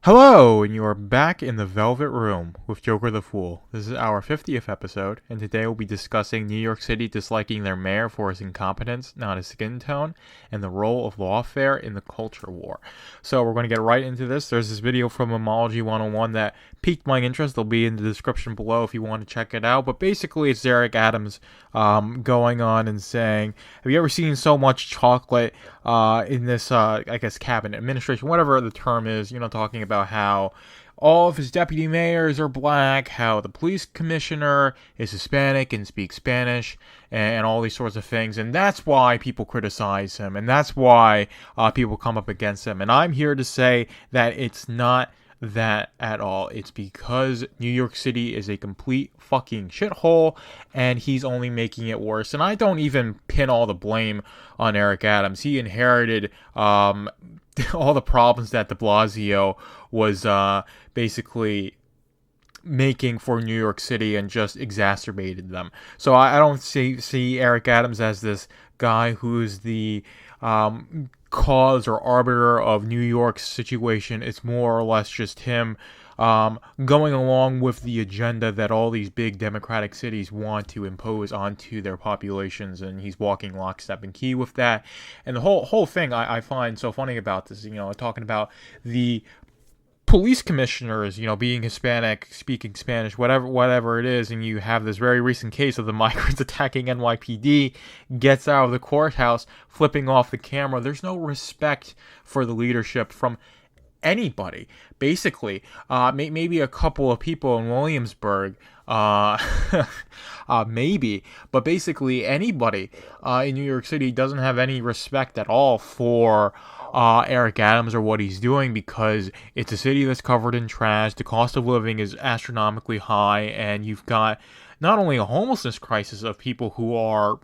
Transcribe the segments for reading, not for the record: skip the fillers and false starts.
Hello, and you are back in the Velvet Room with Jokerthefool. This is our 50th episode, and today we'll be discussing New York City disliking their mayor for his incompetence, not his skin tone, and the role of lawfare in the culture war. So we're going to get right into this. There's this video from Homology 101 that piqued my interest. They'll be in the description below if you want to check it out. But basically, it's Eric Adams going on and saying, have you ever seen so much chocolate in this, cabinet administration, whatever the term is, talking about how all of his deputy mayors are black, how the police commissioner is Hispanic and speaks Spanish, and all these sorts of things. And that's why people criticize him, and that's why people come up against him. And I'm here to say that it's not that at all. It's because New York City is a complete fucking shithole, and he's only making it worse. And I don't even pin all the blame on Eric Adams. He inherited all the problems that de Blasio was basically making for New York City and just exacerbated them. So I don't see Eric Adams as this guy who's the cause or arbiter of New York's situation. It's more or less just him going along with the agenda that all these big democratic cities want to impose onto their populations, and he's walking lockstep and key with that. And the whole thing I find so funny about this, talking about the police commissioners, being Hispanic, speaking Spanish, whatever it is, and you have this very recent case of the migrants attacking NYPD, gets out of the courthouse, flipping off the camera. There's no respect for the leadership from anybody, basically. Maybe a couple of people in Williamsburg, maybe, but basically anybody in New York City doesn't have any respect at all for Eric Adams or what he's doing, because it's a city that's covered in trash. The cost of living is astronomically high, and you've got not only a homelessness crisis of people who are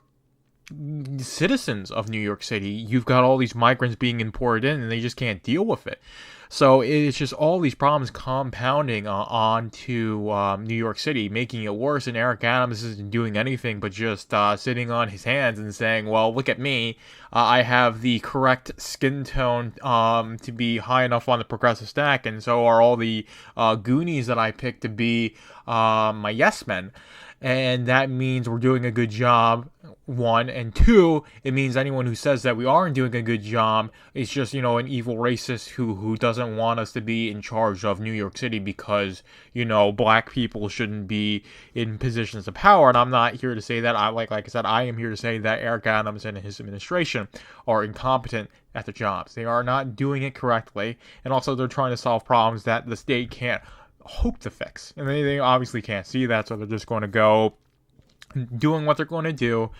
citizens of New York City, you've got all these migrants being imported in, and they just can't deal with it. So it's just all these problems compounding onto New York City, making it worse. And Eric Adams isn't doing anything but just sitting on his hands and saying, well, look at me. I have the correct skin tone to be high enough on the progressive stack, and so are all the Goonies that I picked to be my yes men. And that means we're doing a good job, one. And two, it means anyone who says that we aren't doing a good job is just, an evil racist who doesn't want us to be in charge of New York City because, black people shouldn't be in positions of power. And I'm not here to say that. Like I said, I am here to say that Eric Adams and his administration are incompetent at their jobs. They are not doing it correctly. And also they're trying to solve problems that the state can't hope to fix, and they obviously can't see that, so they're just going to go doing what they're going to do,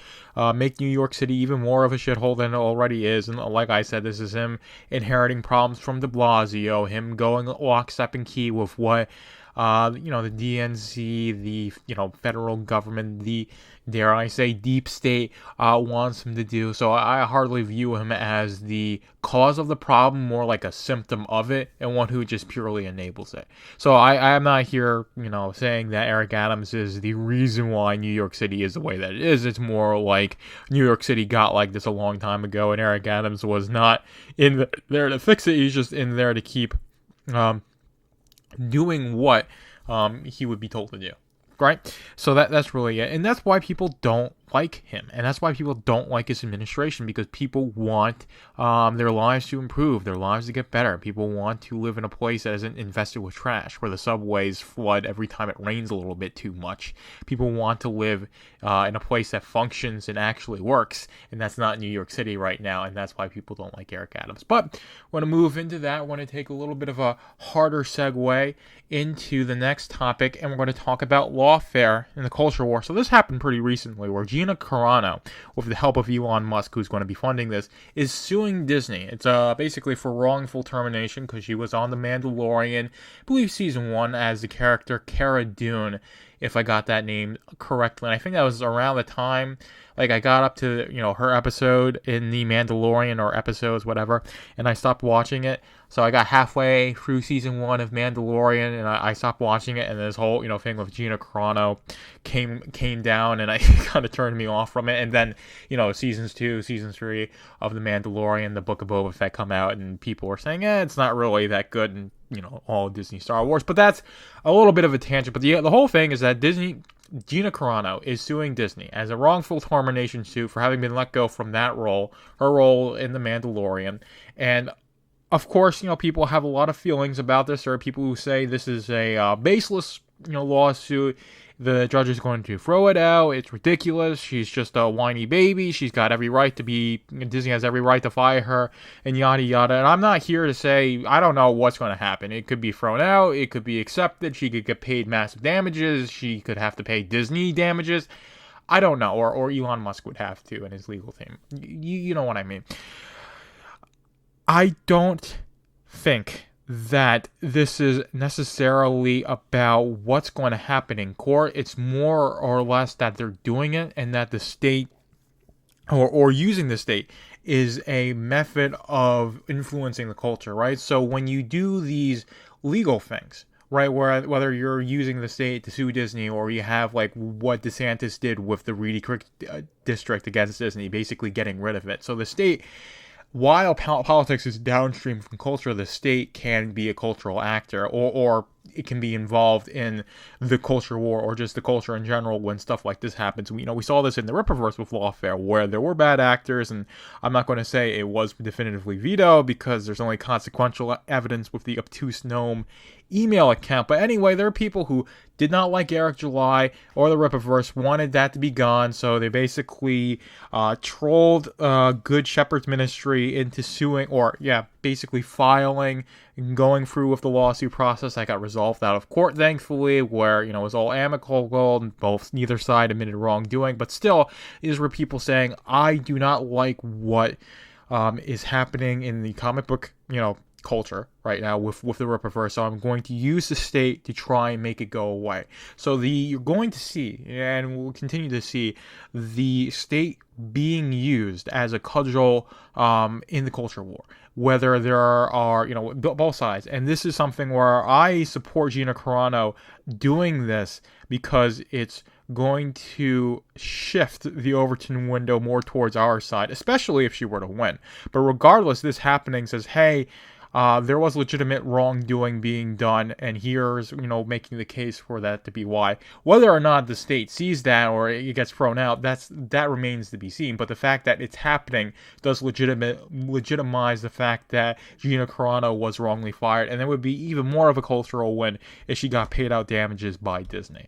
make New York City even more of a shithole than it already is. And like I said, this is him inheriting problems from de Blasio, him going lockstep and key with what the DNC, the federal government, the, dare I say, deep state wants him to do. So I hardly view him as the cause of the problem, more like a symptom of it, and one who just purely enables it. So I am not here, saying that Eric Adams is the reason why New York City is the way that it is. It's more like New York City got like this a long time ago, and Eric Adams was not in there to fix it. He's just in there to keep doing what he would be told to do, right? So that's really it, and that's why people don't like him, and that's why people don't like his administration, because people want their lives to improve, their lives to get better. People want to live in a place that isn't infested with trash, where the subways flood every time it rains a little bit too much. People want to live in a place that functions and actually works, and that's not New York City right now, and that's why people don't like Eric Adams. But I want to move into that. I want to take a little bit of a harder segue into the next topic, and we're going to talk about lawfare in the culture war. So this happened pretty recently, where Gina Carano, with the help of Elon Musk, who's going to be funding this, is suing Disney. It's basically for wrongful termination, because she was on The Mandalorian, I believe season 1, as the character Cara Dune, if I got that name correctly. And I think that was around the time, like, I got up to, her episode in The Mandalorian, or episodes, whatever, and I stopped watching it. So I got halfway through season 1 of Mandalorian, and I stopped watching it, and this whole, thing with Gina Carano came down, and I kind of turned me off from it. And then, seasons 2, season 3 of The Mandalorian, the Book of Boba Fett come out, and people were saying, it's not really that good, and all Disney Star Wars. But that's a little bit of a tangent. But the whole thing is that Gina Carano is suing Disney as a wrongful termination suit for having been let go from that role, her role in The Mandalorian. And of course, people have a lot of feelings about this. There are people who say this is a baseless, lawsuit. The judge is going to throw it out. It's ridiculous. She's just a whiny baby. She's got every right to be. Disney has every right to fire her, and yada yada. And I'm not here to say I don't know what's going to happen. It could be thrown out. It could be accepted. She could get paid massive damages. She could have to pay Disney damages. I don't know. Or Elon Musk would have to in his legal team. You know what I mean. I don't think that this is necessarily about what's going to happen in court. It's more or less that they're doing it, and that the state or using the state is a method of influencing the culture, right? So when you do these legal things, right, whether you're using the state to sue Disney, or you have like what DeSantis did with the Reedy Creek district against Disney, basically getting rid of it. So the state, while politics is downstream from culture, the state can be a cultural actor, or it can be involved in the culture war, or just the culture in general when stuff like this happens. We saw this in the Rippaverse with Lawfare, where there were bad actors, and I'm not going to say it was definitively vetoed because there's only consequential evidence with the obtuse gnome email account. But anyway, there are people who did not like Eric July or the Rippaverse, wanted that to be gone, so they basically trolled Good Shepherd's Ministry into suing, basically filing and going through with the lawsuit process. That got resolved out of court, thankfully, where it was all amicable and neither side admitted wrongdoing. But still, these were people saying, I do not like what is happening in the comic book culture right now with the Rippaverse, so I'm going to use the state to try and make it go away. So you're going to see, and we'll continue to see, the state being used as a cudgel in the culture war, whether there are both sides. And this is something where I support Gina Carano doing this, because it's going to shift the Overton window more towards our side, especially if she were to win. But regardless, this happening says, hey, there was legitimate wrongdoing being done, and here's, making the case for that to be why. Whether or not the state sees that or it gets thrown out, that remains to be seen. But the fact that it's happening does legitimize the fact that Gina Carano was wrongly fired, and it would be even more of a cultural win if she got paid out damages by Disney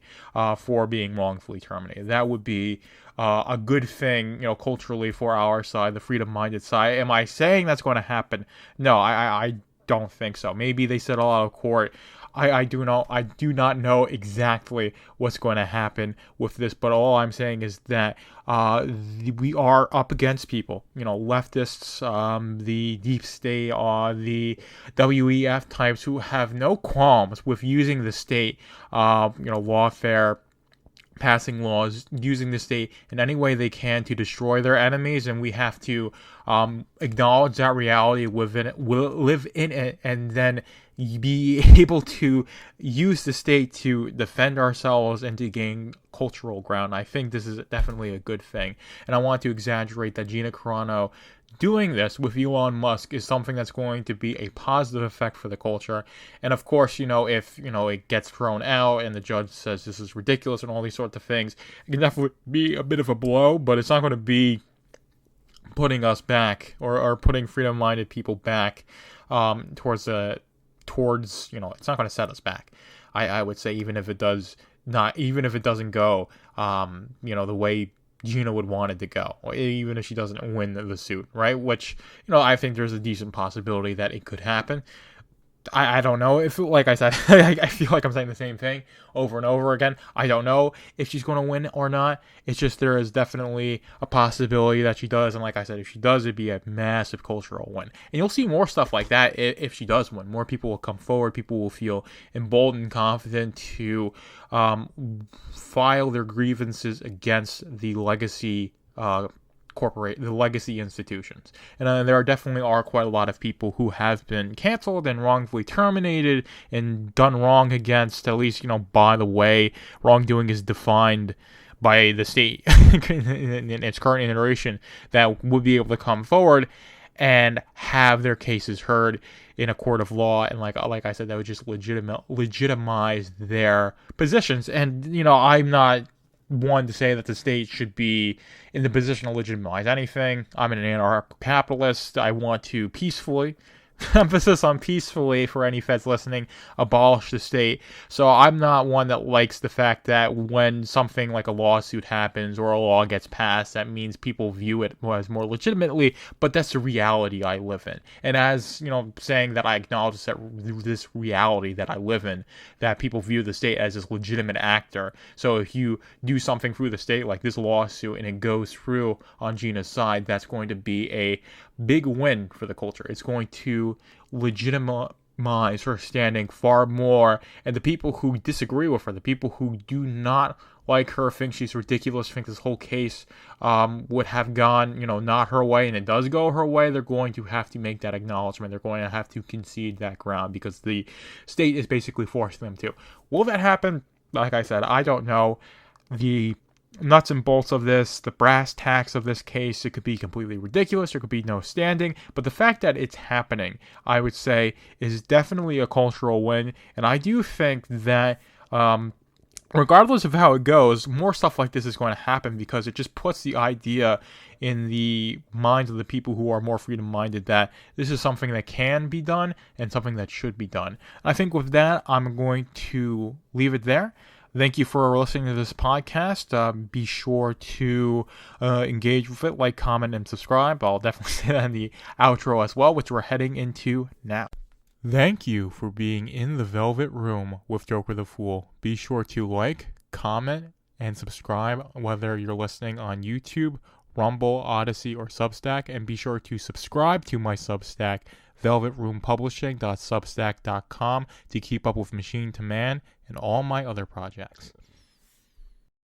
for being wrongfully terminated. That would be a good thing, culturally for our side, the freedom-minded side. Am I saying that's going to happen? No, I don't think so. Maybe they settle out of court. I do not know exactly what's going to happen with this, but all I'm saying is that we are up against people, leftists, the deep state, the WEF types who have no qualms with using the state, lawfare, passing laws, using the state in any way they can to destroy their enemies, and we have to acknowledge that reality, live in it, and then be able to use the state to defend ourselves and to gain cultural ground. I think this is definitely a good thing, and I want to exaggerate that Gina Carano doing this with Elon Musk is something that's going to be a positive effect for the culture. And of course, if it gets thrown out and the judge says this is ridiculous and all these sorts of things, it can definitely be a bit of a blow, but it's not going to be putting us back or putting freedom-minded people back towards it's not going to set us back. I would say, even if it doesn't go the way Gina would want it to go, or even if she doesn't win the suit, right? Which, I think there's a decent possibility that it could happen. I don't know if, like I said, I feel like I'm saying the same thing over and over again. I don't know if she's going to win or not. It's just there is definitely a possibility that she does. And like I said, if she does, it'd be a massive cultural win. And you'll see more stuff like that if she does win. More people will come forward. People will feel emboldened and confident to file their grievances against the legacy the legacy institutions. And there definitely are quite a lot of people who have been canceled and wrongfully terminated and done wrong against, at least, by the way wrongdoing is defined by the state in its current iteration, that would be able to come forward and have their cases heard in a court of law. And like I said, that would just legitimize their positions. And I'm not one to say that the state should be in the position to legitimize anything. I'm an anarcho-capitalist. I want to peacefully, emphasis on peacefully for any feds listening, abolish the state. So I'm not one that likes the fact that when something like a lawsuit happens or a law gets passed, that means people view it as more legitimately, but that's the reality I live in. And as, saying that I acknowledge this reality that I live in, that people view the state as this legitimate actor. So if you do something through the state, like this lawsuit, and it goes through on Gina's side, that's going to be a big win for the culture. It's going to legitimize her standing far more, and the people who disagree with her, the people who do not like her, think she's ridiculous, think this whole case would have gone, not her way, and it does go her way, they're going to have to make that acknowledgement. They're going to have to concede that ground because the state is basically forcing them to. Will that happen? Like I said, I don't know. The nuts and bolts of this, the brass tacks of this case, it could be completely ridiculous, there could be no standing, but the fact that it's happening, I would say, is definitely a cultural win. And I do think that regardless of how it goes, more stuff like this is going to happen because it just puts the idea in the minds of the people who are more freedom-minded that this is something that can be done and something that should be done. I think with that, I'm going to leave it there. Thank you for listening to this podcast. Be sure to engage with it, like, comment, and subscribe. I'll definitely say that in the outro as well, which we're heading into now. Thank you for being in the Velvet Room with Jokerthefool. Be sure to like, comment, and subscribe, whether you're listening on YouTube, Rumble, Odyssey, or Substack. And be sure to subscribe to my Substack, velvetroompublishing.substack.com, to keep up with Machine to Man and all my other projects.